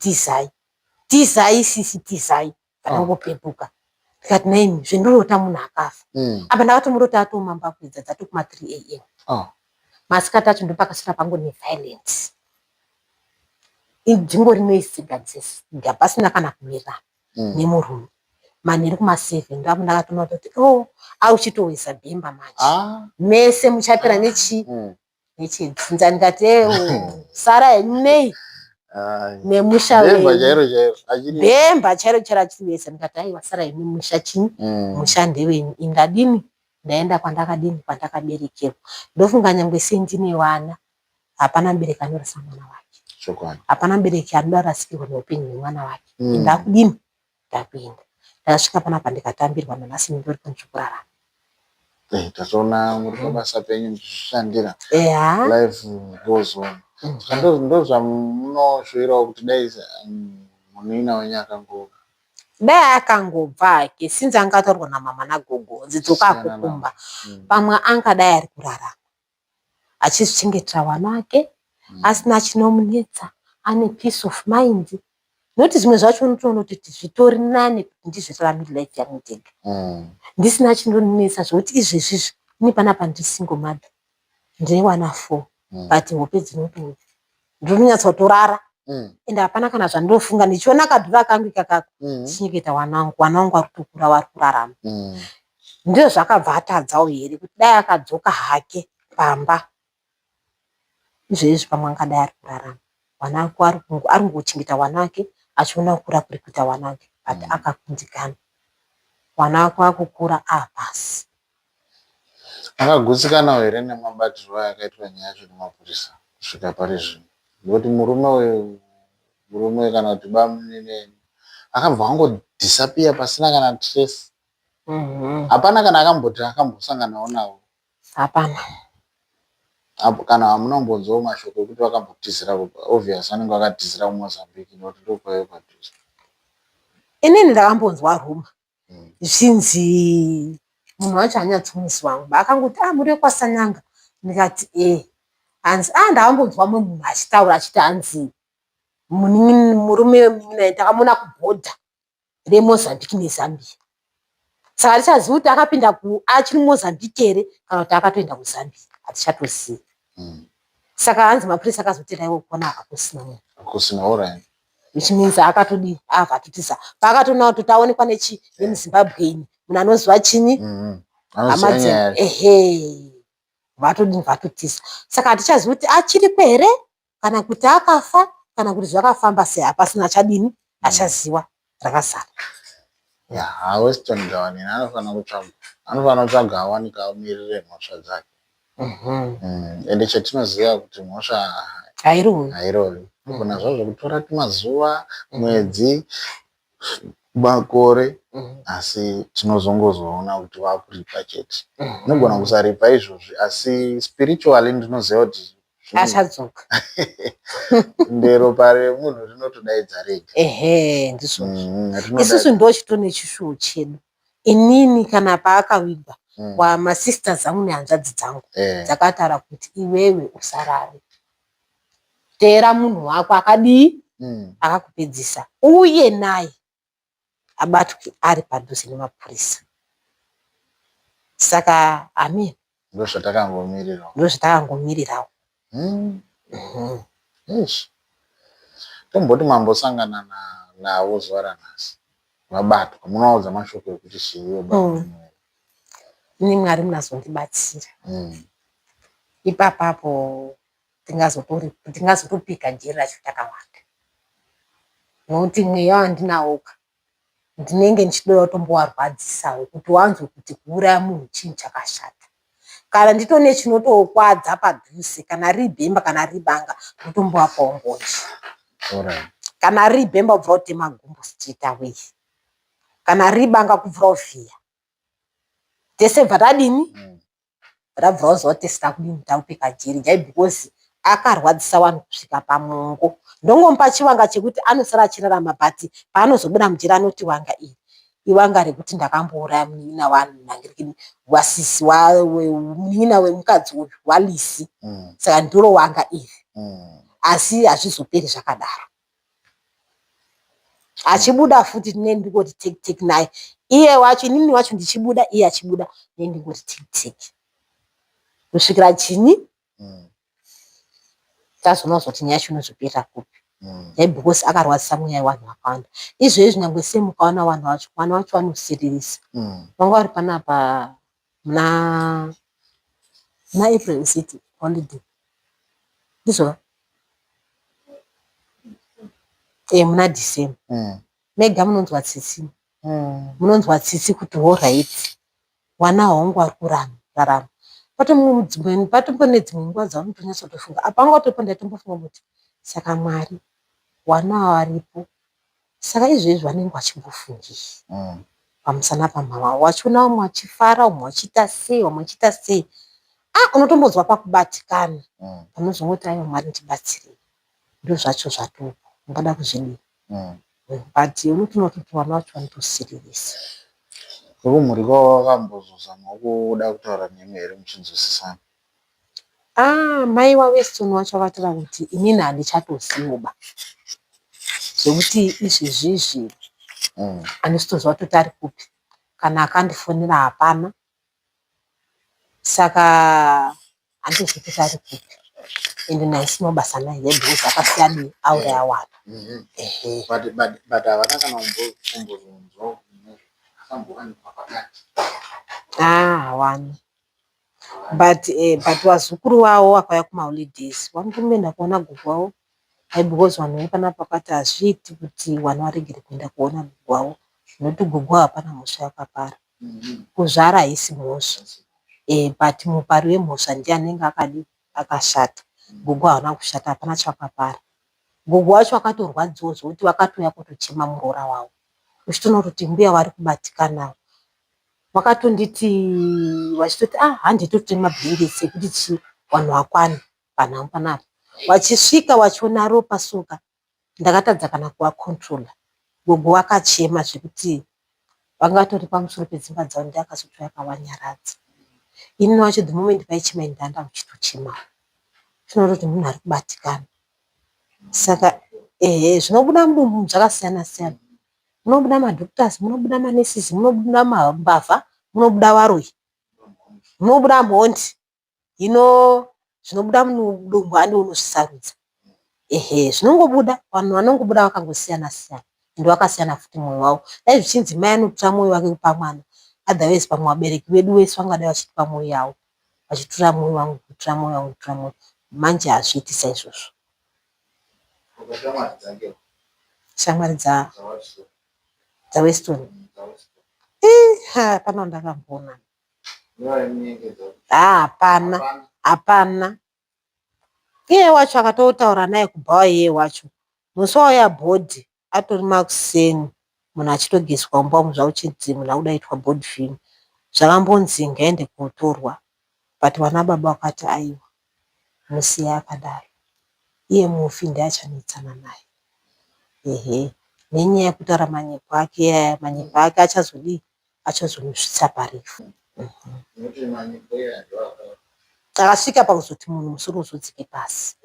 tizai sisi tizai. Pandangopepuka. Ndikati naini zvendorota munhu akafa. Apa ndakatomurota atomamba kuedza dzatokuma 3 AM. Masikati acho ndopakasvika pangu neviolence. idzingo rinoisiga dzesiga pasina kana kumirana nemurume. Manheru kuma7 ndapo ndakatoona kuti auchitowesa bhemba manje. Mese muchapera nechidzinza. Ndikati sara henyu nei nemusha bhemba chairo chairo achitiwesa. Ndikati aiwa sara henyu musha chini musha ndewenyu. Indadini ndaenda kwandakaberekerwa. Ndofunga nyangwe sendine wana hapana mubereki anorasa mwana wake. Hapana mubereki anorasikirwa neupenyu hwemwana wake. Ndakudini ndakuenda. Ndasvika panapa ndikatambirwa nanhasi ndori kunzvokurarama. Tatoona muri pabasa penyu muchishandira. Life goes on. Ndo zvamunoshoerawo kuti dai munina wenyu akangobva. Dai akangobva ke sinzi angatorwa namama nagogo dzidzoka akukumba. Pamwe angadai ari kurarama achizvichengetera wana wake asina chinomunetsa, ane peace of mind. Noti zvimwe zvacho unotoona kuti zvitori nane kuti ndizviraramire life yangu ndega. Ndisina chinondinetsa zvokuti izvezvizvi ini panapa ndiri single mother. Ndine wana 4 but hope dzinotoona. Ndinonyatsa kutorara. Ende hapana kana zvandofunga ndichiona kadhura kangu kakako chinyeketa wana wangu ari kutokura vari kurarama. Ndizvo zvakabva atadzawo here kuti dai akadzoka hake pamba izvezvi pamwe angadai ari kurarama. Wana wake ari kungochengeta wana wake achiona kukura kuri kuita wana wake but akakundikana. Wana wake wakukura basi. Akagutsikana here nemabatirwo akaitwa nyaya yacho nemapurisa kusvika pari zvino. Ngekuti murume kana kuti bamunini akabva angodisappear pasina kana trace. Hapana kana akambosanganawo nawo. Hapana. Kana hamunambonzwawo mashoko ekuti wakambotizira obvious anenge akatizira kuMozambique nokuti ndokwayo padhuze. Inini ndakambonzwa ruma zvinzi munhu wacho anyatsomusi wangu akangoti muri kwaSanyanga. Ndikati hanzi ndakambonzwa mumwe munhu achitaura achiti hanzi murume wemuninai takamona kubhodha reMozambique neZambia. Saka hatichazivi kuti akapinda achiri Mozambique here kana kuti akatoenda kuZambia. Hatichatozivi. Saka hanzi mapurisa akazotera iwo kuona hakusina munhu. Hakusina alright. Which means akatodii avhatutisa. Paakatoona kuti taonekwa nemuZimbabweini munhu anoziva chini vatotisa. Saka hatichazivi kuti achiripo here kana kuti akafa kana kuti zvakafamba sei. Hapasina chadini achaziva rakazara. Weston Gawanin anofanira kutsvaga awanika amirire mhosva dzake. Ende chetinoziva kuti mhosva hairovi. Kugona zvazvo kutora mazuva, mwedzi, makore, asi tinozongozoona kuti vakuripa chete. Unogona kusaripa izvozvi asi spiritually ndinoziva kuti achadzoka. Ndero pare munhu rinotodaidza rega. Ndizvo. Isusu ndochito nechishuwo chedu. Inini kana paakavigwa masisters angu nehanzvadzi dzangu dzakataura kuti iwewe usarare. Teera munhu wako akadii akakupedzisa uye naye abatwe ari padhuze nemapurisa. Saka amen. Ndozvatakangomirirawo. Tomboti mambosangana nawo zuva ranhasi vabatwa munoudza mashoko ekuti chiiyo. Ini Mwari munazondibatsira. Ipapapo tingazotopika jeri racho takawanda. Nokuti mweya wandinawoka ndinenge ndichidoda kutombowarwadzisawo kuti wanzwe kuti kuuraya munhu chinhu chakashata. Kana nditone chinotokwadza padhuze kana riri bhemba kana riri banga ndotomboapawo ngonje. Kana riri bhemba kubvira kutema gumbo straight away. Kana riri banga kubvira kuvhiya. Tese bva tadini? Rabvira kuziva kuti tisina kudini taupika jeri jai because akarwadzisa vanhu kusvika pamongo. Ndongomupa chivanga chekuti anosara achirarama but paanozobuda mujeri anoti wanga iri iwanga rekuti ndakambouraya munin'ina wanhu nangirikini wasisi munin'ina wemukadzi uyu waLisi. Saka ndiro wanga iri. Asi hazvizoperi zvakadaro. Achibuda futi ndingoti teki naye. Iye wacho inini wacho ndichibuda iye achibuda ndingoti teki. Kusvikira chini tazoona kuti nyaya yacho inozopera kupi. because akarwadzisa mweya yevanhu vakawanda. Izvezvi nyangwe semukaona vanhu vacho vanosiririsa. Vanga vari panapa muna April city holiday ndizvo muna December mega munonzwa tsitsi kuti alright vana hwangu vari kurarama. Patombone dzimwe nguva dzaunotonyatsotofunga apa anga watopo ndaitombofunga kuti saka Mwari vana varipo, saka izvezvi vanenge vachimbofungii pamusana pamama wachiona umwe wachifara umwe wachiita sei umwe wachiita sei. Unotombozwa pakubatikana panozongoti aiwa Mwari ndibatsirei. Ndo zvacho zvatopo ungada kuzvidii but unotonototi vana vacho vanotosiririsa. Rumuri kwavo vakambozozama kuda kutaura nemi here muchinzwisisana? Mai waWeston wacho vakataura kuti inini handichatosiwoba zvekuti izvezvizvi handisitoziva kuti ari kupi, kana akandifonera hapana, saka handizvi kuti ari kupi ende naisi mabasa naye because akasiyana auraya vanhu. But havana kana kumbozonzwa akambowanikwa pakati? Hawana, but vazukuru vavo vakauya kumaholidays vanotomboenda kuona gogo wavo because vanhu vepanapa vakati hazviiti kuti vanhu varegere kuenda kuona gogo wavo nekuti gogo wavo hapana mhosva yakapara. Kuzvara haisi mhosva but mupari wemhosva ndiye anenge akashata. Gogo havana kushata, hapana chakapara. Gogo wacho akatorwadziwo zvokuti vakatouya kutochema muroora wavo uchitoona kuti mbuya vari kubatikana. Vakatonditi vachitoti handitoti mabhiringeti ekuti vanhu vakwana panhau panapa. Vachisvika vachiona ropa soka ndakatadza kana kuvakontrola. Gogo vakachema zvekuti vangatori pamusoro pedzimba dzavo ndiye akazoto yakavanyaradza. Ini wacho the moment vaichema ndanda uchitochema. Zvinoda kuti munhu ari kubatikana. Saka zvinobuda mudumbu zvakasiyana siyana. Munobuda madhoktasi, munobuda manesizi, munobuda mambavha, munobuda varoi, munobuda mhondi. Hino zvinobuda mudumbu handi unozvisarudza. Zvinongobuda vanhu vanongobuda vakangosiyana siyana ende vakasiyana futi mwoyo wavo. Dai zvichinzi mai anotora mwoyo wake kupa mwana, otherwise pamwe vabereki vedu vese vangadai vachitipa mwoyo yavo, vachitora mwoyo wangu, kutora mwoyo wangu, kutora mwoyo. Manje hazviiti saizvozvo. Shamwari dzaWeston hapana wandakamboona. Hapana. Iye wacho akatotaura naye kubhawa iye wacho musi wauya bhodhi atori makuseni munhu achitogeswa mumba umu zvauchinzi munhu akuda kuitwa bhodhi film zvakambonzi ngaende kotorwa but vana baba vakati aiwa musiye akadaro iye mufi ndiye achanetsana naye. Nenyaya yekutaura manyepo ake achazodii, achazomusvitsa parefu. Akasvika pakuzoti munhu musoro uzodzike pasi.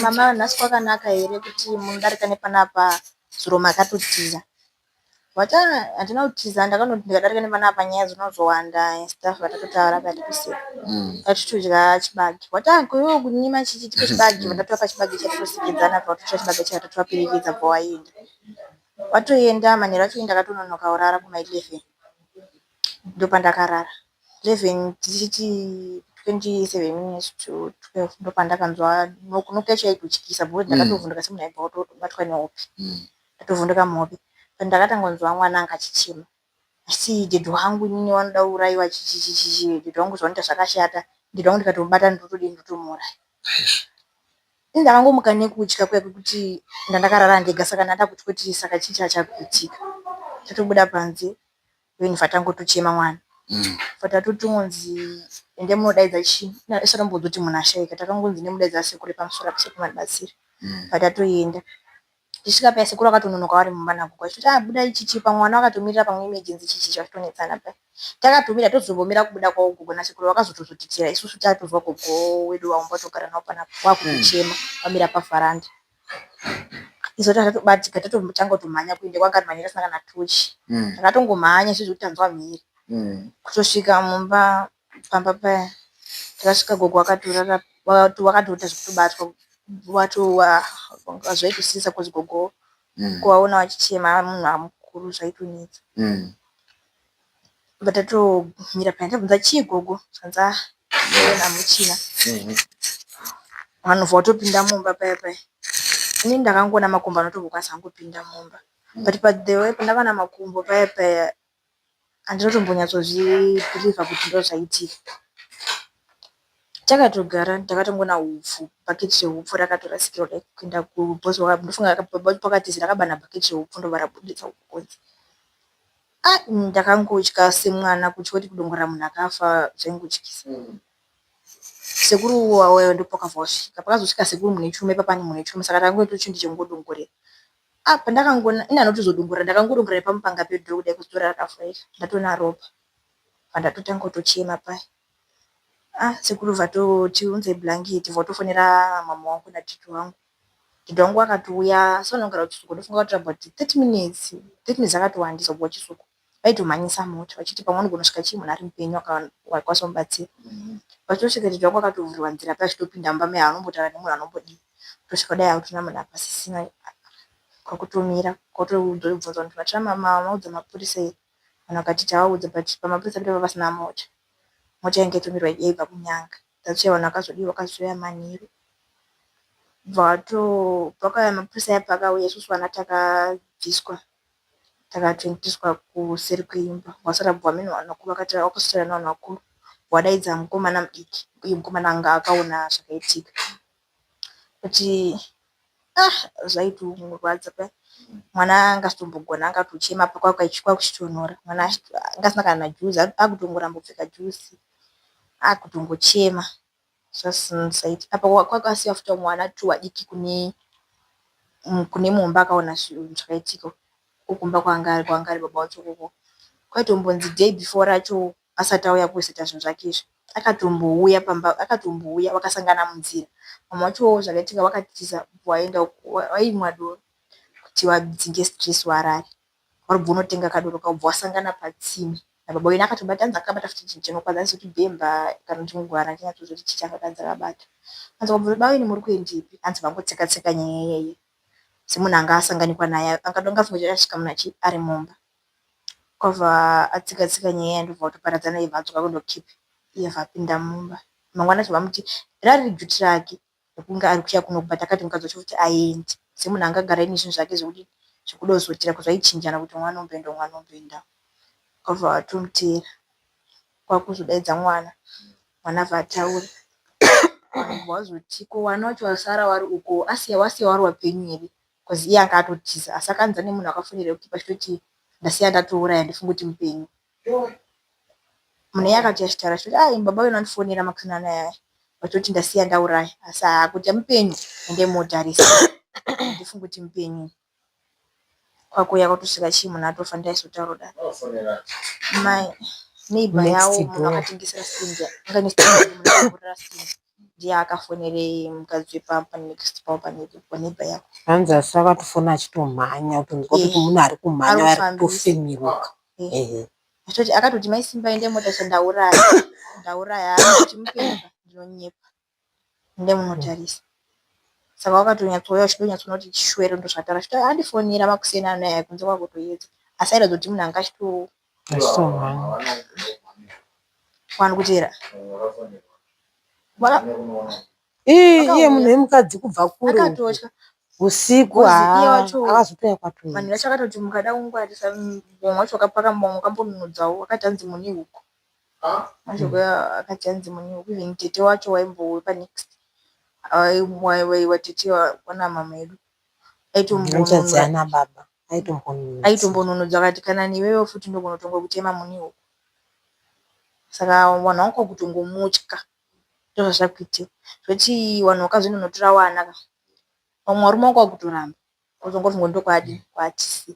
Mama nhasi kwakanaka here kuti munodarika nepanapa zuro makatotiza. Wacha handina kutiza, ndakanoti ndikadarika nepanapa nyaya dzinozowanda staff vatatotaura kati kusei. Atitodya chibage. Wacha kuiwo kunyima chichitike chibage, vatatopa chibage chatotosikidzana patotora chibage chatatopirikidza pawaenda. Watoenda manheru acho ndakatononoka urara kuma 11. Ndo pandakarara. 11 tichiti 27 minutes to 12 ndo pandakanzwa nokunoke chaikutyisa bhoti ndakatovhunduka semunhu aibva kutobatwa nehope. Ndatovhunduka muhope. Pandakatangonzwa mwana anga achichema. Asi dhedhu wangu inini wanoda kuurayiwa chichichichi. Dhedhu wangu zvanoita zvakashata. Dhedhu wangu ndikatomubata ndotodi ndotomuuraya. Ndakangomuka nekutya kwake kuti ndandakarara ndega saka ndada kuti saka chicha chakuitika. Tatobuda panze. Veni tangotochema mwana. Fatatotungonzi ende munodaidza chi. Isatombodzwa kuti munhu ashaika. Takangonzi nemudaidza sekuru pamusoro pesekumanabatsira. Fatatoenda. Tisvika paya sekuru akatononoka vari mumba nagogo achiti buda ichichi pamwana akatomirira pamwe emergency chichi chatonetsana paya. Takatomira tozobomira kubuda kwawo gogo nasekuru vakazotozotitira isusu tatozwa gogo wedu wambotogara nawo panapa wakuchema pamira pavharanda. Izo tatatobatika tatotanga kuenda kwanga manhira asina kana tochi. Takatongomhanya sezvekuti tanzwa mhiri. Kutosvika mumba pamba paya takasvika gogo akatorara wakatoita zvekutobatwa zvaitosisa kuzi gogo kuvaona wachichema munhu mukuru zvaitonetsa. Vatatomira paya ndabvunza chii gogo zvanza hamuchina vanhu vatopinda mumba paya ini ndakangoona makumbo anotobokwanisa angopinda mumba but the way pandava namakumbo paya handinotombonyatsozvibhilivha kuti ndo zvaitika. Takatogara ndakatongoona hupfu bhaketi rehupfu rakatorasikirwa dai kuenda kubhozi ndofunga pakatizi rakabana bhaketi rehupfu ndobva rabuditsa hukonzi. Ndakangotya semwana kutya kuti kudongora munhu akafa zvaingotyisa. Sekuru waweyo ndopakabva wasvika pakazosvika sekuru mune chume papani mune chume saka tangoita chindi chengodongorera. Pandakangoona ina anotozodongorera ndakangodongorera pamupanga pedhoo kudai kuzitora rakavhurika ndatona ropa pandatotanga kutochema paya. Sekuru vatotiunze blanketi vatofonera mama wangu natiti wangu. Titi wangu akatouya sonongera uchisuko ndofunga kuti about 30 minutes akatowandisa kubva uchisuko vaitomhanyisa mota vachiti pamwe anogonosvika chii munhu ari mupenyu wakwasomubatsira. Vachitosvika titi wangu akatovhurwa nzira paya achitopinda mumba meya anombotaura nemunhu anombodii tosvika dai hakuna munhu apasisina kwakutomira kwatobvunza kuti matira mama maudza mapurisa here vanhu vakati tavaudza but pamapurisa paiva pasina mota yange itomirwa yaibva kunyanga tatochiya vanhu vakazodiwa vakazoya manheru pakauya mapurisa aya pakauya isusu vana takabviswa takatendiswa kuseri kweimba wasara bwameni vanhu vakuru wakasotara nevanhu vakuru wadaidza mukomana mudiki uye mukomana anga akaona zvakaitika kuti zvaitomurwadza paya. Mwana angatombogona angatochema kwakuchitonhora mwana angasina kana juzi akutongorambopfeka juzi akutongochema zvasisaiti apa kwakasiya futa mwana tu wadiki kune mumba akaona zvinhu zvakaitika kukumba kwangari baba vacho koko kwaitombonzi day before racho asati auya kuisita zvinhu zvakezvo akatombouya wakasangana munzira mama vacho zvakaitika wakatiza waenda waimwa doro kuti wadzinge stress warari waribva unotenga kadoro kabva wasangana patsime nababa wena akatobata anzi akabata futi chinhu chinokwadza anzi bhemba kana chingwara chinyatsozoti chichakadza akabata anzi wabva baweni muri kuendipi anzi vangotseka nyaya iyeye semunhu anga asanganikwa naye angadonga funga chasvika munhu ari mumba kwabva atsika nyaya ndobva watoparadzana yemhatso kundokipa iye vapinda mumba mangwana acho vamuti rari juti rake rekunge ari kuchiya kunobata akati mukadzi wacho kuti aendi semunhu angagara ine zvinhu zvake zvokuti zvekudozotira kuzvaichinjana kuti mwana umbenda kwabva vatomutera kwakuzodaidza mwana vataura vanhu vazotiko wana wacho wasara wari uko wasiya wari wapenyu here bcause iye anga atotiza asi akanza nemunhu akafonera kukipa chitoti ndasiya ndatouraya ndifunga kuti mupenyu munhu iye akati achitaura chitoti baba wena andifonera makusina naya vatoti ndasiya ndauraya asi kuti mupenyu ende motarisa ndifunga kuti mupenyu kwakuya kwatosvika chii munhu atofa ndaisotaura mai neighbor yawo munhu akatengesera simbi anganesitaaurira simbi ndiye akafonere mukadzi wepanext pao paneighbor yako hanzi asi akatofona achitomhanya kutonzwa kuti munhu ari kumhanya ari kutofemiruka achitoti akatoti maisimba ende mota ndauraya kuti mupenyu ndinonyepa ende munotarisa saka wakatonyatsoya uchidonyatsoona kuti chishwere ndo zvataura chito andifonera makusena naye kunze kwakutoedza asi aida kuti munhu anga achitohanya wani kutera iye munhu wemukadzi kubva kure akatotya usiku akazotoya kwatu vanhu vacho akatoti mukada kungwarisa mumwe wacho akapaka mumwe akambonunudzawo akati hanzi muni huko machokuya akati hanzi muni huko even tete wacho waimbowe panext watete wana mama edu aitombonunudzana baba aitombonunudza akati kana niwewe futi ndogonotonga kutema muni huko saka vanhu vangu kutongomutya ndozvazvakuitika zvoti vanhu vakazvinonotora wana vamwe varume vangu vakutoramba kuzongofunga ndokwadi kwatisi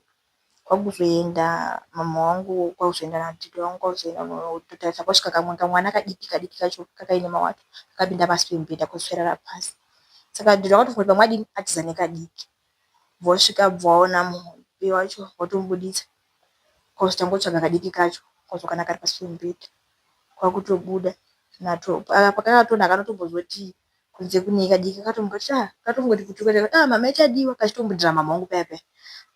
kwakuzoenda mama wangu kwakuzoenda natete wangu kwakuzoenda nototarisa kwasvika kamwe kamwana kadiki kacho kakaine mawato kakapinda pasi pemubhedha kuswerera pasi saka ndiro akatofunga pamwe adini atiza nekadiki vosvika bvaona mupe wacho watombuditsa kwakuzotangotsvaga kadiki kacho kwazokana kari pasi pemubhedha kwakutobuda nato pakakatonaka anotombozoti kunze kunyika diki katomboti kutuka mama echadiwa kachitombodira mama wangu paya paya.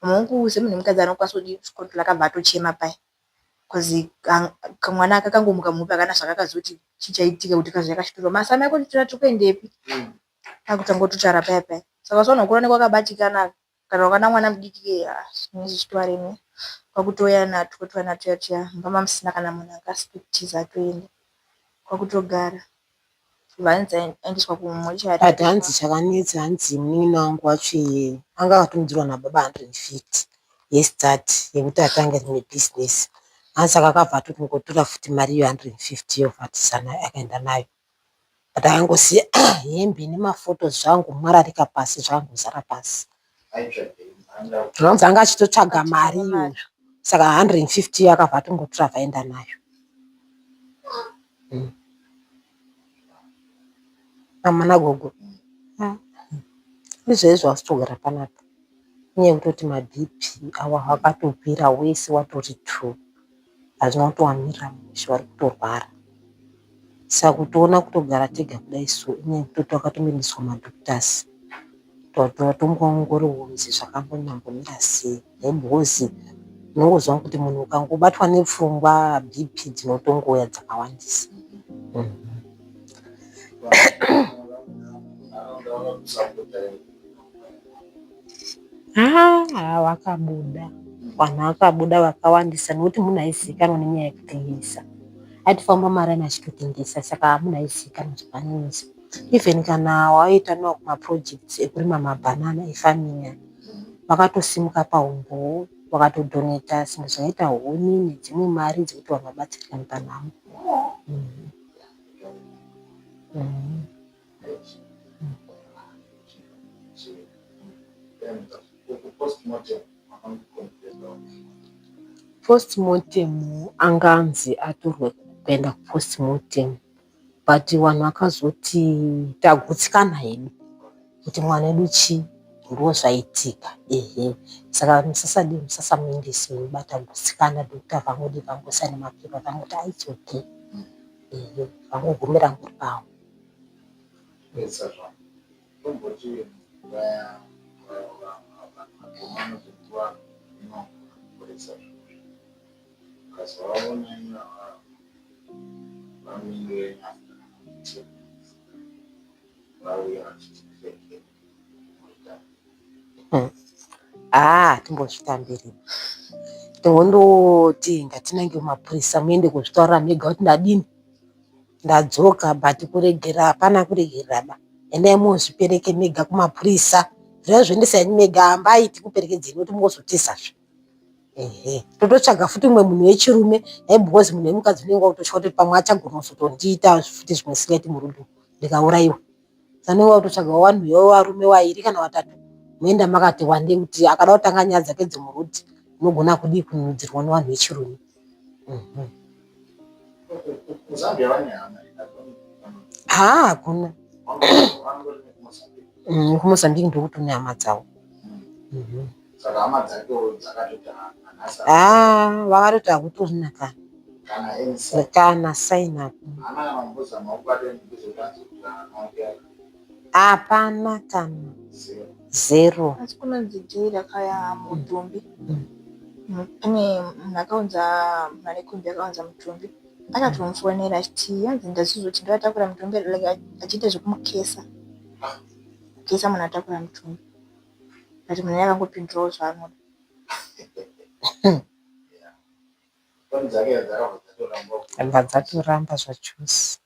Mama wangu semunhu mukadzi anokwanisa kudikotola akabva atochema paya kozi kamwana aka kangomuka mupe akana zvakakazoti chichaitika kuti kazvaya kashitorwa masame ako titira tokuendepi akutangotutsvara paya paya. Saka usaona kuona kwakabatikana kana wakana mwana mudiki zvichitwaremwe kwakutoya nato kuti vana toya mbama musina kana munhu akasipitiza toenda kwakutogara vanzi aendeswa kumumochari. But hanzi chakanetsa hanzi munini wangu wacho anga akatumidzirwa nababa 150 yestart yekuti atange rimwe business. Hanzi saka akabva atotongotora futi mari iyo 150 yovhatisana akaenda nayo. But akangosiya hembe nemafotos zvangu mwararika pasi zvangozara pasi. Hanzi anga achitotsvaga mari iyo. Saka 150 akabva atongotora vaenda nayo. Amana gogo. Izvezvo wasitogara panapa. Nyaya yekutoti maBP awa akatopira wese watori true. Hazvina kutowamirira mushe vari kutorwara. Saka kutoona kutogara tega kudai so nyaya yekutoti wakatomboendeswa madhoktasi. Tomboongororwa zvakambonyambomira sei. Because unongozwa kuti munhu ukangobatwa nepfungwa BP dzinotongouya dzakawandisa. Wakabuda vanhu vakabuda vakawandisa nekuti munhu aizikanwa nenyaya yekutengesa. Atifamba marani achitotengesa saka munhu aizikanwa zvakanyanyisa. Even kana waita nawo kumaprojects ekurima mabhanana efarming vakatosimuka paumbo vakatodoneta zvinhu zvakaita huni nedzimwe mari dzekuti vanhu vabatsirikane panhamo. Postmortem anganzi atorwe kuenda kupostmortem but vanhu vakazoti tagutsikana hedu kuti mwana wedu chii ndo zvaitika. Saka musasamuendesa weibata gutsikana dokta vangodi vangosaina mapepa vangoti it's okay. Vangogumira nguri pavo. Timbozvitambirira tongondoti ngatinange mapurisa muende kuzvitaurira mega kuti ndadini ndadzoka but kuregera hapana kuregerera ba. Endai muzvipereke mega kumapurisa. Zvazvendesai mega ambai tikuperekedzei kuti mungozotizazve. Tototsvaga futi umwe munhu wechirume because munhu wemukadzi unenge watotya kuti pamwe achagona kuzotondiita futi zvimwe singaiti murudo ndikaurayiwa. Sanenge watotsvaga vanhu vevarume vairi kana vatatu muenda makati wande kuti akada kutanga nyaya dzake dzemurudi unogona kudii kunudzirwa nevanhu vechirume. Hakuna. Kumozambiki ndokuti une hama dzavo. Vakatoti hakutorina kana saina. Hapana kana 0. Asi kunonzi jei rakaya Mutumbi. Pane munhu akaunza mari kumbi akaunza Mutumbi. Akatomufonera achiti yanzi ndazizoti ndatakura Mutumbi achiita zvekumukesa. Kesa munhu atakura Mutumbi. Ati munhu akangopindurawo zvaanoda. Dzakatoramba zvachose.